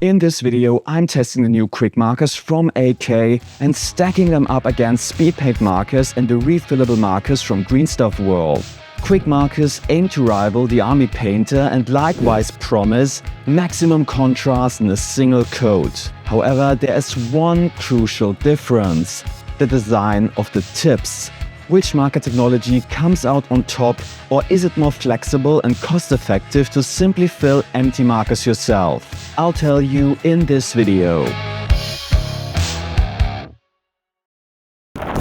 In this video, I'm testing the new quick markers from AK and stacking them up against Speedpaint Markers and the refillable markers from Green Stuff World. Quick markers aim to rival the Army Painter and likewise promise maximum contrast in a single coat. However, there is one crucial difference: the design of the tips. Which marker technology comes out on top, or is it more flexible and cost-effective to simply fill empty markers yourself? I'll tell you in this video.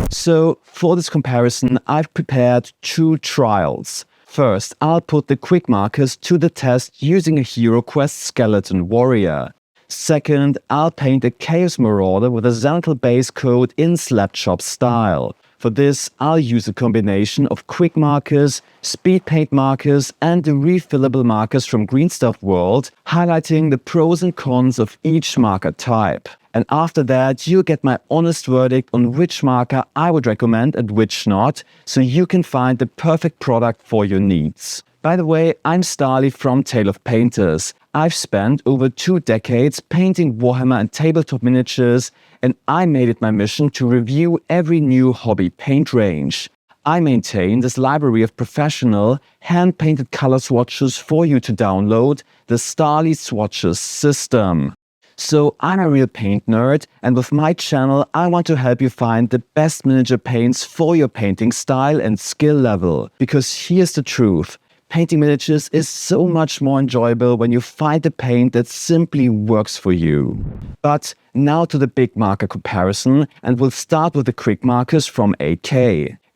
So, for this comparison, I've prepared two trials. First, I'll put the quick markers to the test using a HeroQuest Skeleton Warrior. Second, I'll paint a Chaos Marauder with a Zenithal base coat in Slapshot style. For this, I'll use a combination of quick markers, Speedpaint markers and the refillable markers from Green Stuff World, highlighting the pros and cons of each marker type. And after that, you'll get my honest verdict on which marker I would recommend and which not, so you can find the perfect product for your needs. By the way, I'm Stahly from Tale of Painters. I've spent over 2 decades painting Warhammer and tabletop miniatures, and I made it my mission to review every new hobby paint range. I maintain this library of professional, hand-painted color swatches for you to download, the Stahly Swatches system. So I'm a real paint nerd, and with my channel I want to help you find the best miniature paints for your painting style and skill level. Because here's the truth: painting miniatures is so much more enjoyable when you find a paint that simply works for you. But now to the big marker comparison, and we'll start with the quick markers from AK.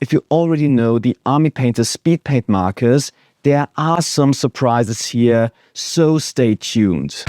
If you already know the Army Painter Speedpaint markers, there are some surprises here, so stay tuned.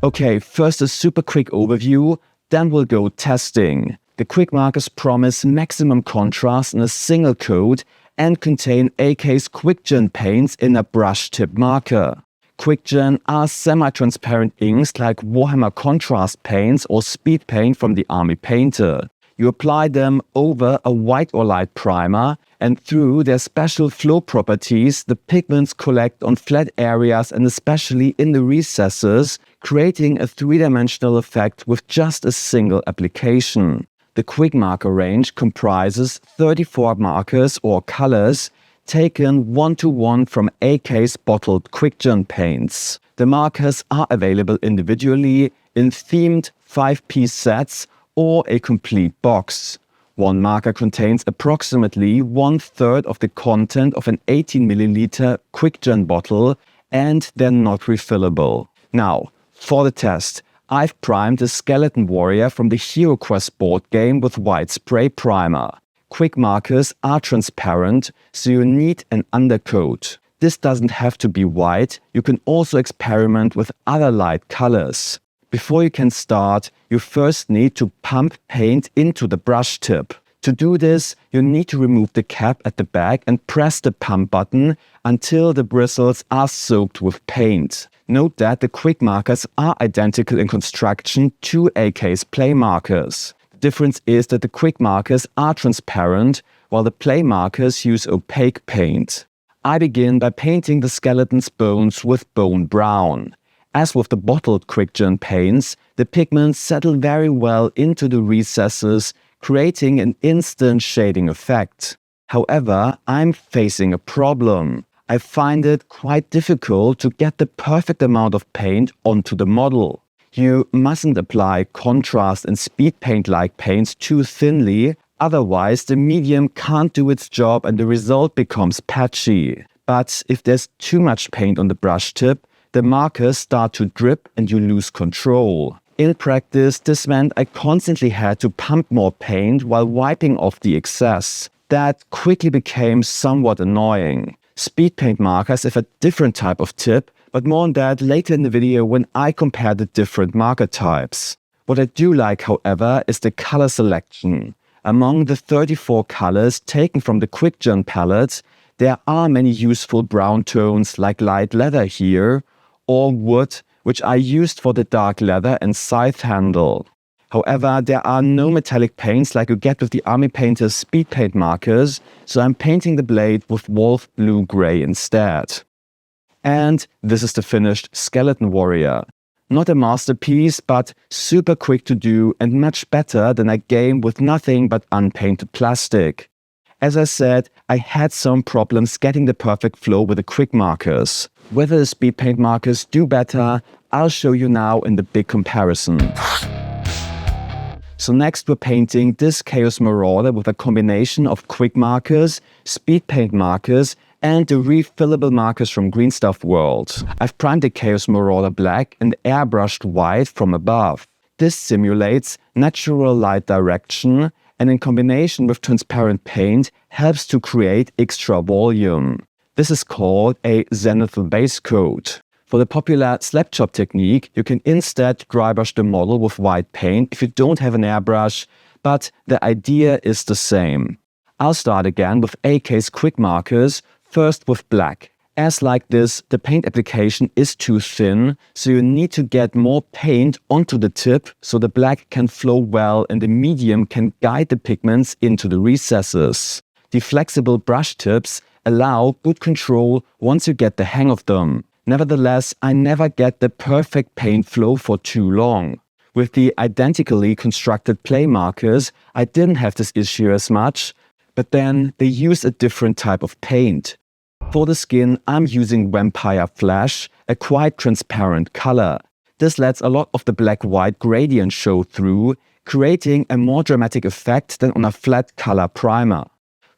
Okay, first a super quick overview, then we'll go testing. The quick markers promise maximum contrast in a single coat and contain AK's QuickGen paints in a brush tip marker. QuickGen are semi-transparent inks like Warhammer contrast paints or speed paint from the Army Painter. You apply them over a white or light primer, and through their special flow properties, the pigments collect on flat areas and especially in the recesses, creating a three-dimensional effect with just a single application. The quick marker range comprises 34 markers or colors taken 1-to-1 from AK's bottled QuickGen paints. The markers are available individually in themed 5-piece sets or a complete box. One marker contains approximately 1/3 of the content of an 18ml QuickGen bottle, and they're not refillable. Now, for the test, I've primed the Skeleton Warrior from the HeroQuest board game with white spray primer. Quick markers are transparent, so you need an undercoat. This doesn't have to be white, you can also experiment with other light colors. Before you can start, you first need to pump paint into the brush tip. To do this, you need to remove the cap at the back and press the pump button until the bristles are soaked with paint. Note that the quick markers are identical in construction to AK's play markers. The difference is that the quick markers are transparent, while the play markers use opaque paint. I begin by painting the skeleton's bones with bone brown. As with the bottled QuickGen paints, the pigments settle very well into the recesses, creating an instant shading effect. However, I'm facing a problem. I find it quite difficult to get the perfect amount of paint onto the model. You mustn't apply contrast and speed paint-like paints too thinly, otherwise the medium can't do its job and the result becomes patchy. But if there's too much paint on the brush tip, the markers start to drip and you lose control. In practice, this meant I constantly had to pump more paint while wiping off the excess. That quickly became somewhat annoying. Speedpaint markers have a different type of tip, but more on that later in the video when I compare the different marker types. What I do like, however, is the color selection. Among the 34 colors taken from the QuickGen palette, there are many useful brown tones like light leather here, or wood, which I used for the dark leather and scythe handle. However, there are no metallic paints like you get with the Army Painter's Speedpaint markers, so I'm painting the blade with Wolf Blue Grey instead. And this is the finished Skeleton Warrior. Not a masterpiece, but super quick to do and much better than a game with nothing but unpainted plastic. As I said, I had some problems getting the perfect flow with the quick markers. Whether the Speedpaint markers do better, I'll show you now in the big comparison. So next we're painting this Chaos Marauder with a combination of quick markers, Speedpaint markers, and the refillable markers from Green Stuff World. I've primed the Chaos Marauder black and airbrushed white from above. This simulates natural light direction and in combination with transparent paint helps to create extra volume. This is called a zenithal base coat. For the popular slap chop technique, you can instead dry brush the model with white paint if you don't have an airbrush, but the idea is the same. I'll start again with AK's quick markers, first with black. As like this, the paint application is too thin, so you need to get more paint onto the tip so the black can flow well and the medium can guide the pigments into the recesses. The flexible brush tips allow good control once you get the hang of them. Nevertheless, I never get the perfect paint flow for too long. With the identically constructed play markers, I didn't have this issue as much, but then they use a different type of paint. For the skin, I'm using Vampire Flash, a quite transparent color. This lets a lot of the black-white gradient show through, creating a more dramatic effect than on a flat color primer.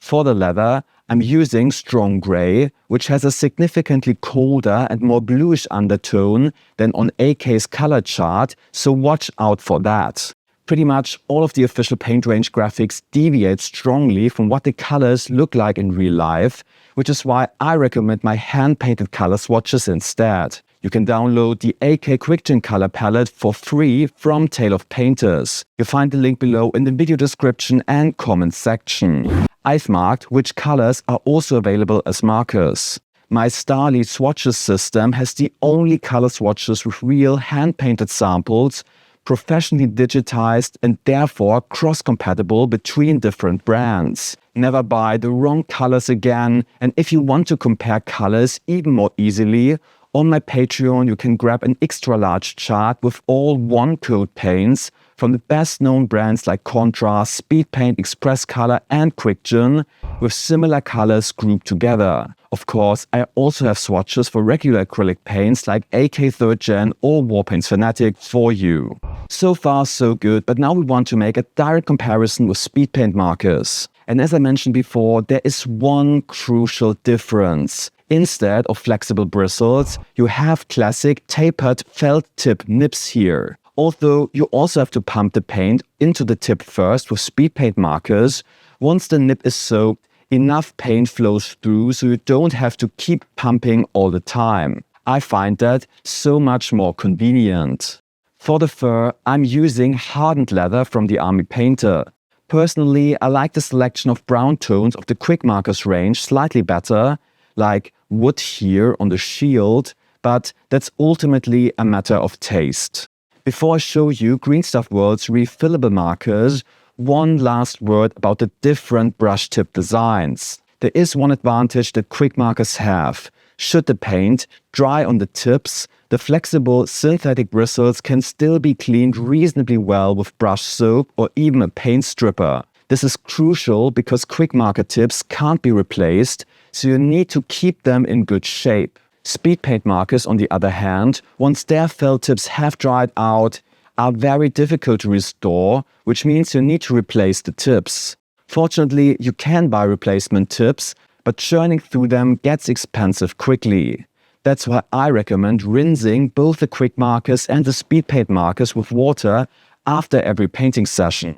For the leather, I'm using Strong Grey, which has a significantly colder and more bluish undertone than on AK's color chart, so watch out for that. Pretty much all of the official paint range graphics deviate strongly from what the colors look like in real life, which is why I recommend my hand-painted color swatches instead. You can download the AK QuickGen color palette for free from Tale of Painters. You'll find the link below in the video description and comment section. I've marked which colors are also available as markers. My Stahly swatches system has the only color swatches with real hand-painted samples, professionally digitized and therefore cross-compatible between different brands. Never buy the wrong colors again, and if you want to compare colors even more easily, on my Patreon you can grab an extra large chart with all one-coat paints from the best-known brands like Contrast, Speedpaint, Express Color and QuickGen with similar colors grouped together. Of course, I also have swatches for regular acrylic paints like AK 3rd Gen or Warpaints Fanatic for you. So far so good, but now we want to make a direct comparison with Speedpaint markers. And as I mentioned before, there is one crucial difference. Instead of flexible bristles, you have classic tapered felt tip nibs here. Although you also have to pump the paint into the tip first with Speedpaint markers, once the nib is soaked, enough paint flows through so you don't have to keep pumping all the time. I find that so much more convenient. For the fur, I'm using hardened leather from the Army Painter. Personally, I like the selection of brown tones of the Quick Markers range slightly better, like wood here on the shield, but that's ultimately a matter of taste. Before I show you Green Stuff World's refillable markers, one last word about the different brush tip designs. There is one advantage that quick markers have. Should the paint dry on the tips, the flexible synthetic bristles can still be cleaned reasonably well with brush soap or even a paint stripper. This is crucial because quick marker tips can't be replaced, so you need to keep them in good shape. Speedpaint markers, on the other hand, once their felt tips have dried out, are very difficult to restore, which means you need to replace the tips. Fortunately, you can buy replacement tips, but churning through them gets expensive quickly. That's why I recommend rinsing both the quick markers and the Speedpaint markers with water after every painting session.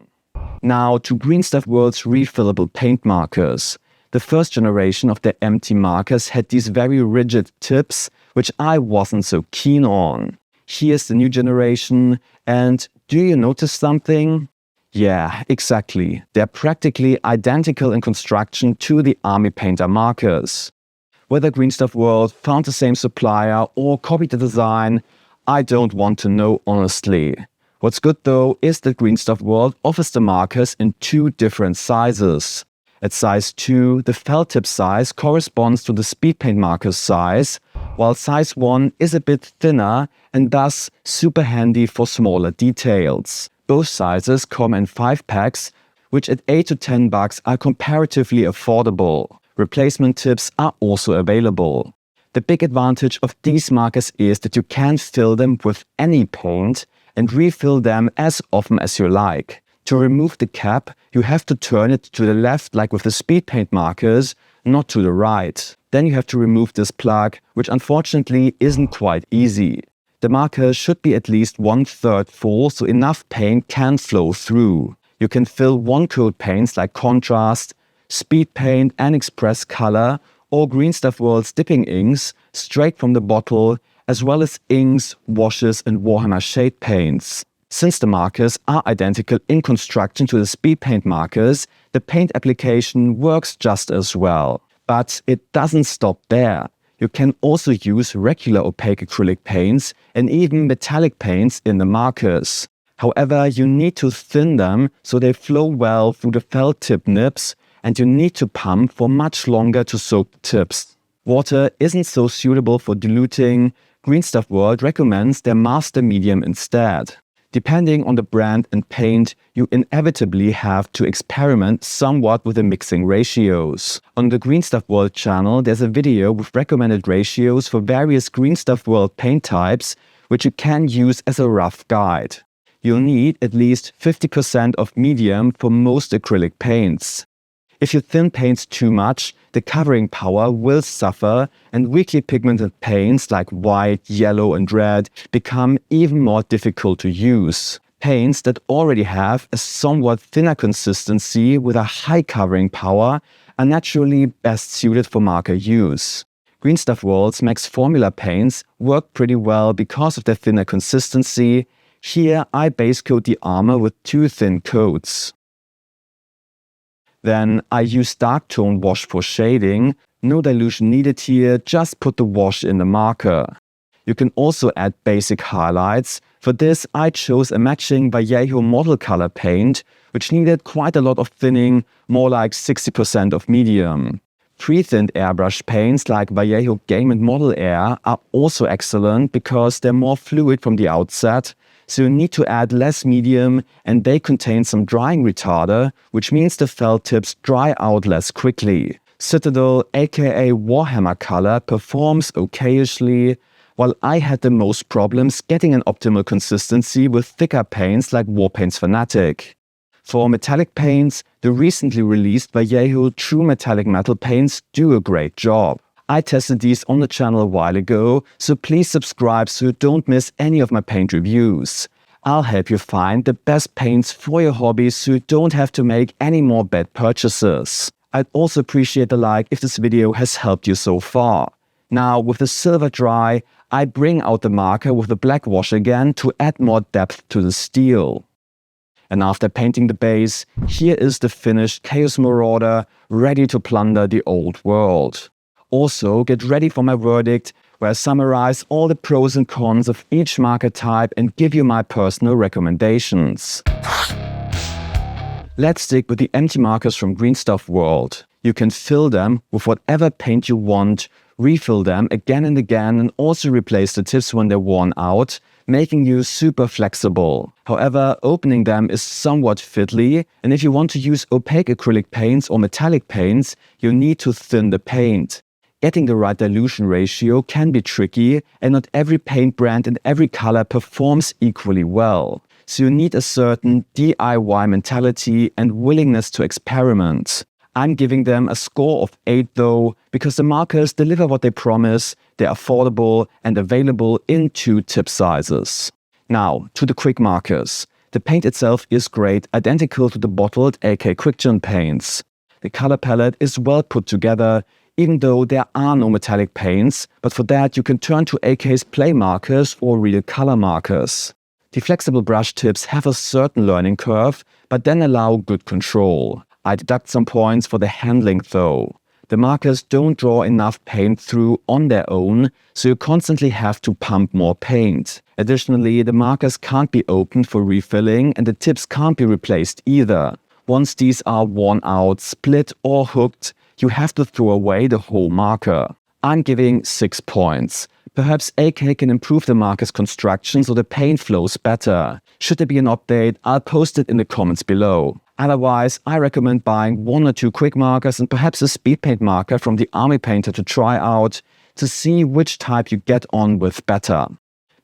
Now to Green Stuff World's refillable paint markers. The first generation of the empty markers had these very rigid tips, which I wasn't so keen on. Here's the new generation, and do you notice something? Yeah, exactly. They're practically identical in construction to the Army Painter markers. Whether Green Stuff World found the same supplier or copied the design, I don't want to know honestly. What's good though is that Green Stuff World offers the markers in two different sizes. At size 2, the felt tip size corresponds to the Speedpaint Markers size, while size 1 is a bit thinner and thus super handy for smaller details. Both sizes come in 5 packs, which at $8 to $10 are comparatively affordable. Replacement tips are also available. The big advantage of these markers is that you can fill them with any paint and refill them as often as you like. To remove the cap, you have to turn it to the left like with the Speedpaint Markers, not to the right. Then you have to remove this plug, which unfortunately isn't quite easy. The marker should be at least 1/3 full so enough paint can flow through. You can fill one-coat paints like Contrast, Speed Paint and Express Color or Green Stuff World's dipping inks straight from the bottle, as well as inks, washes and Warhammer shade paints. Since the markers are identical in construction to the Speedpaint Markers, the paint application works just as well. But it doesn't stop there. You can also use regular opaque acrylic paints and even metallic paints in the markers. However, you need to thin them so they flow well through the felt tip nibs, and you need to pump for much longer to soak the tips. Water isn't so suitable for diluting. Green Stuff World recommends their master medium instead. Depending on the brand and paint, you inevitably have to experiment somewhat with the mixing ratios. On the Green Stuff World channel, there's a video with recommended ratios for various Green Stuff World paint types, which you can use as a rough guide. You'll need at least 50% of medium for most acrylic paints. If you thin paints too much, the covering power will suffer and weakly pigmented paints like white, yellow and red become even more difficult to use. Paints that already have a somewhat thinner consistency with a high covering power are naturally best suited for marker use. Green Stuff World's Max Formula paints work pretty well because of their thinner consistency. Here I base coat the armor with 2 thin coats. Then I use dark tone wash for shading. No dilution needed here, just put the wash in the marker. You can also add basic highlights. For this I chose a matching Vallejo model color paint, which needed quite a lot of thinning, more like 60% of medium. Pre-thinned airbrush paints like Vallejo Game and Model Air are also excellent because they're more fluid from the outset, so you need to add less medium and they contain some drying retarder, which means the felt tips dry out less quickly. Citadel aka Warhammer color performs okayishly, while I had the most problems getting an optimal consistency with thicker paints like Warpaint's Fanatic. For metallic paints, the recently released Vallejo True Metallic Metal paints do a great job. I tested these on the channel a while ago, so please subscribe so you don't miss any of my paint reviews. I'll help you find the best paints for your hobby so you don't have to make any more bad purchases. I'd also appreciate a like if this video has helped you so far. Now, with the silver dry, I bring out the marker with the black wash again to add more depth to the steel. And after painting the base, here is the finished Chaos Marauder, ready to plunder the old world. Also, get ready for my verdict, where I summarize all the pros and cons of each marker type and give you my personal recommendations. Let's stick with the empty markers from Green Stuff World. You can fill them with whatever paint you want, refill them again and again, and also replace the tips when they're worn out, making you super flexible. However, opening them is somewhat fiddly, and if you want to use opaque acrylic paints or metallic paints, you need to thin the paint. Getting the right dilution ratio can be tricky, and not every paint brand and every color performs equally well. So you need a certain DIY mentality and willingness to experiment. I'm giving them a score of 8 though, because the markers deliver what they promise, they're affordable and available in 2 tip sizes. Now, to the quick markers. The paint itself is great, identical to the bottled AK QuickGen paints. The color palette is well put together, even though there are no metallic paints, but for that you can turn to AK's Play markers or real color markers. The flexible brush tips have a certain learning curve, but then allow good control. I deduct some points for the handling though. The markers don't draw enough paint through on their own, so you constantly have to pump more paint. Additionally, the markers can't be opened for refilling and the tips can't be replaced either. Once these are worn out, split or hooked, you have to throw away the whole marker. I'm giving 6 points. Perhaps AK can improve the marker's construction so the paint flows better. Should there be an update, I'll post it in the comments below. Otherwise, I recommend buying 1 or 2 quick markers and perhaps a Speedpaint marker from the Army Painter to try out to see which type you get on with better.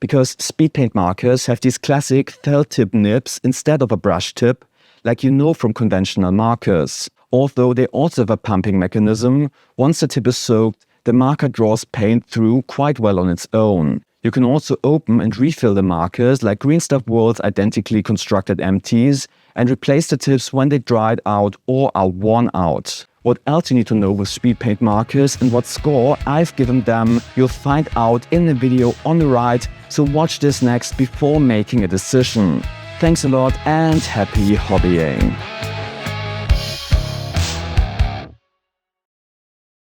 Because Speedpaint markers have these classic felt tip nibs instead of a brush tip, like you know from conventional markers. Although they also have a pumping mechanism, once the tip is soaked, the marker draws paint through quite well on its own. You can also open and refill the markers like Green Stuff World's identically constructed empties and replace the tips when they dried out or are worn out. What else you need to know with Speedpaint markers and what score I've given them, you'll find out in the video on the right, so watch this next before making a decision. Thanks a lot and happy hobbying!